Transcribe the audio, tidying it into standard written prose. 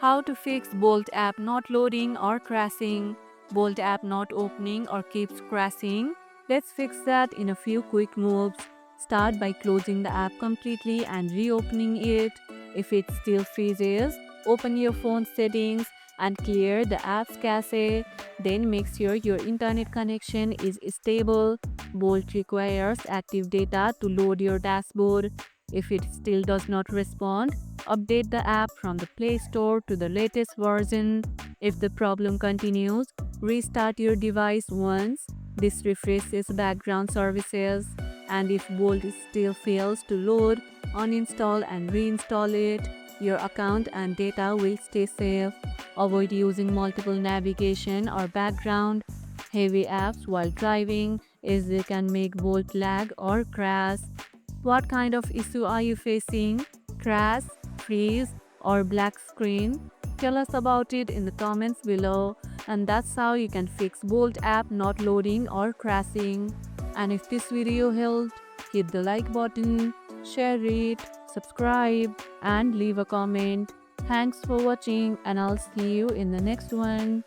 How to fix Bolt app not loading or crashing. Bolt app not opening or keeps crashing. Let's fix that in a few quick moves. Start by closing the app completely and reopening it. If it still freezes, open your phone settings and clear the app's cache. Then make sure your internet connection is stable. Bolt requires active data to load your dashboard. If it still does not respond, update the app from the Play Store to the latest version. If the problem continues, restart your device once. This refreshes background services. And if Bolt still fails to load, uninstall and reinstall it. Your account and data will stay safe. Avoid using multiple navigation or background heavy apps while driving, as they can make Bolt lag or crash. What kind of issue are you facing? Crash, freeze, or black screen? Tell us about it in the comments below. And that's how you can fix Bolt app not loading or crashing. And if this video helped, hit the like button, share it, subscribe, and leave a comment. Thanks for watching, and I'll see you in the next one.